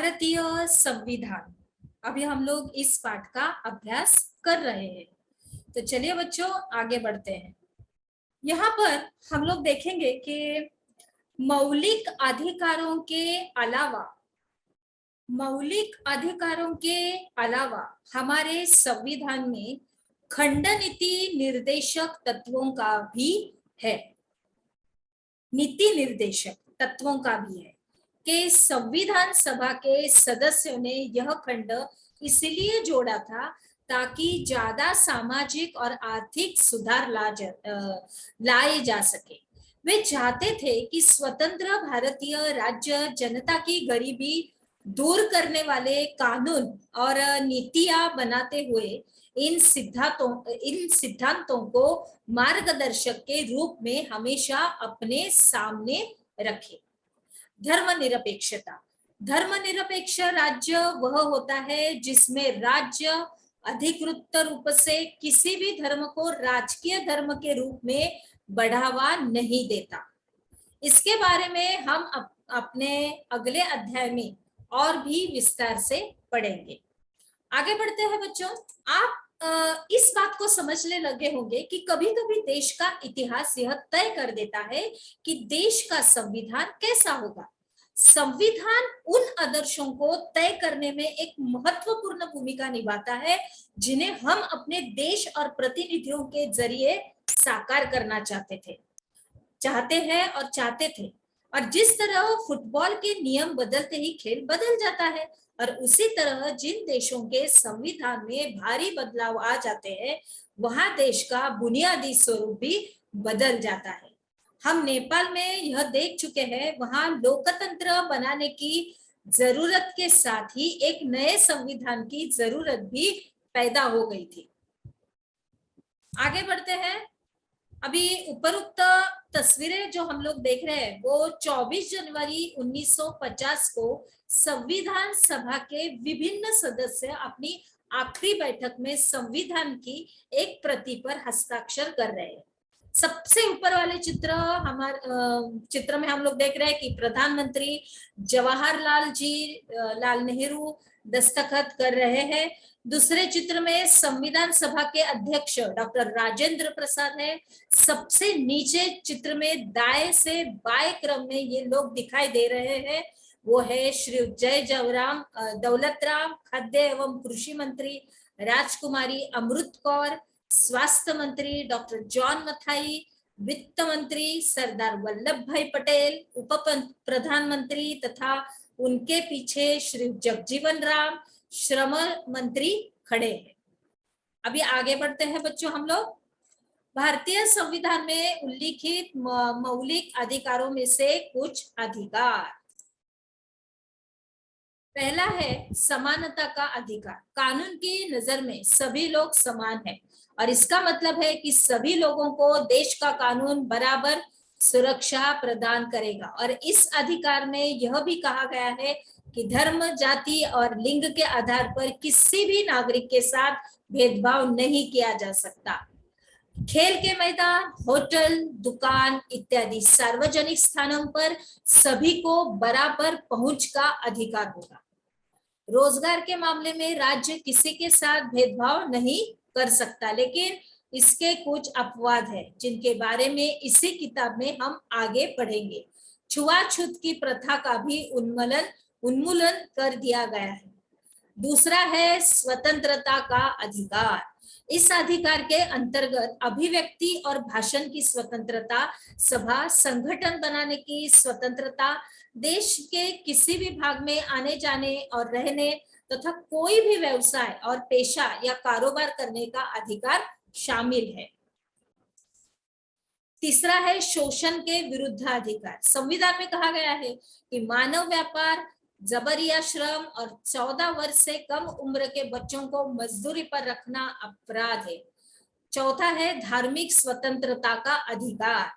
भारतीय संविधान। अभी हम लोग इस पाठ का अभ्यास कर रहे हैं, तो चलिए बच्चों आगे बढ़ते हैं। यहाँ पर हम लोग देखेंगे कि मौलिक अधिकारों के अलावा हमारे संविधान में खंड नीति निर्देशक तत्वों का भी है। नीति निर्देशक तत्वों का भी है कि संविधान सभा के सदस्यों ने यह खंड इसलिए जोड़ा था ताकि ज्यादा सामाजिक और आर्थिक सुधार लाए जा सके। वे चाहते थे कि स्वतंत्र भारतीय राज्य जनता की गरीबी दूर करने वाले कानून और नीतियां बनाते हुए इन सिद्धांतों को मार्गदर्शक के रूप में हमेशा अपने सामने रखे। धर्मनिरपेक्ष राज्य वह होता है जिसमें राज्य अधिकृत रूप से किसी भी धर्म को राजकीय धर्म के रूप में बढ़ावा नहीं देता। इसके बारे में हम अपने अगले अध्याय में और भी विस्तार से पढ़ेंगे। आगे बढ़ते हैं बच्चों। आप इस बात को समझने लगे होंगे कि कभी कभी देश का इतिहास यह तय कर देता है कि देश का संविधान कैसा होगा। संविधान उन आदर्शों को तय करने में एक महत्वपूर्ण भूमिका निभाता है जिन्हें हम अपने देश और प्रतिनिधियों के जरिए साकार करना चाहते थे। और जिस तरह फुटबॉल के नियम बदलते ही खेल बदल जाता है, और उसी तरह जिन देशों के संविधान में भारी बदलाव आ जाते हैं, वहां देश का बुनियादी स्वरूप भी बदल जाता है। हम नेपाल में यह देख चुके हैं। वहां लोकतंत्र बनाने की जरूरत के साथ ही एक नए संविधान की जरूरत भी पैदा हो गई थी। आगे बढ़ते हैं। अभी उपरोक्त तस्वीरें जो हम लोग देख रहे हैं वो 24 जनवरी 1950 को संविधान सभा के विभिन्न सदस्य अपनी आखिरी बैठक में संविधान की एक प्रति पर हस्ताक्षर कर रहे हैं। सबसे ऊपर वाले चित्र में हम लोग देख रहे हैं कि प्रधानमंत्री जवाहरलाल नेहरू दस्तखत कर रहे हैं। दूसरे चित्र में संविधान सभा के अध्यक्ष डॉक्टर राजेंद्र प्रसाद है। सबसे नीचे चित्र में दाएं से बाएं क्रम में ये लोग दिखाई दे रहे हैं, वो है श्री जय जवराम दौलत राम, खाद्य एवं कृषि मंत्री राजकुमारी अमृत कौर, स्वास्थ्य मंत्री डॉक्टर जॉन मथाई, वित्त मंत्री सरदार वल्लभ भाई पटेल, उप प्रधानमंत्री तथा उनके पीछे श्री जगजीवन राम, श्रम मंत्री खड़े हैं। अभी आगे बढ़ते हैं बच्चों। हम लोग भारतीय संविधान में उल्लिखित मौलिक अधिकारों में से कुछ अधिकार। पहला है समानता का अधिकार। कानून की नजर में सभी लोग समान हैं, और इसका मतलब है कि सभी लोगों को देश का कानून बराबर सुरक्षा प्रदान करेगा। और इस अधिकार में यह भी कहा गया है कि धर्म, जाति और लिंग के आधार पर किसी भी नागरिक के साथ भेदभाव नहीं किया जा सकता। खेल के मैदान, होटल, दुकान इत्यादि सार्वजनिक स्थानों पर सभी को बराबर पहुंच का अधिकार होगा। रोजगार के मामले में राज्य किसी के साथ भेदभाव नहीं कर सकता, लेकिन इसके कुछ अपवाद है जिनके बारे में इसी किताब में हम आगे पढ़ेंगे। छुआछूत की प्रथा का भी उन्मूलन कर दिया गया है। दूसरा है स्वतंत्रता का अधिकार। इस अधिकार के अंतर्गत अभिव्यक्ति और भाषण की स्वतंत्रता, सभा संगठन बनाने की स्वतंत्रता, देश के किसी भी भाग में आने जाने और रहने तथा कोई भी व्यवसाय और पेशा या कारोबार करने का अधिकार शामिल है। तीसरा है शोषण के विरुद्ध अधिकार। संविधान में कहा गया है कि मानव व्यापार, जबरिया श्रम और 14 वर्ष से कम उम्र के बच्चों को मजदूरी पर रखना अपराध है। चौथा है धार्मिक स्वतंत्रता का अधिकार।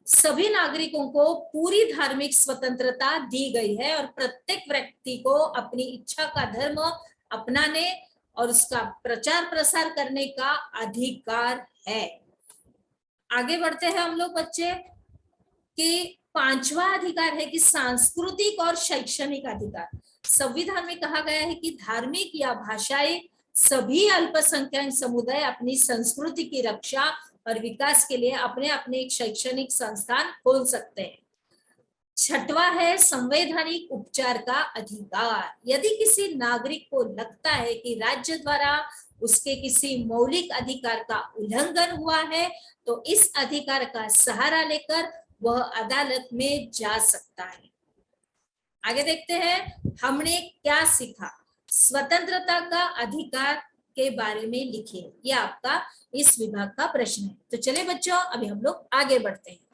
सभी नागरिकों को पूरी धार्मिक स्वतंत्रता दी गई है और प्रत्येक व्यक्ति को अपनी इच्छा का धर्म अपनाने और उसका प्रचार प्रसार करने का अधिकार है। आगे बढ़ते हैं हम लोग बच्चे कि पांचवा अधिकार है कि सांस्कृतिक और शैक्षणिक अधिकार। संविधान में कहा गया है कि धार्मिक या भाषाई सभी अल्पसंख्यक समुदाय अपनी संस्कृति की रक्षा और विकास के लिए अपने अपने एक शैक्षणिक संस्थान खोल सकते हैं। छठवा है संवैधानिक उपचार का अधिकार। यदि किसी नागरिक को लगता है कि राज्य द्वारा उसके किसी मौलिक अधिकार का उल्लंघन हुआ है, तो इस अधिकार का सहारा लेकर वह अदालत में जा सकता है। आगे देखते हैं हमने क्या सीखा। स्वतंत्रता का अधिकार के बारे में लिखिए। यह आपका इस विभाग का प्रश्न है। तो चलिए बच्चों, अभी हम लोग आगे बढ़ते हैं।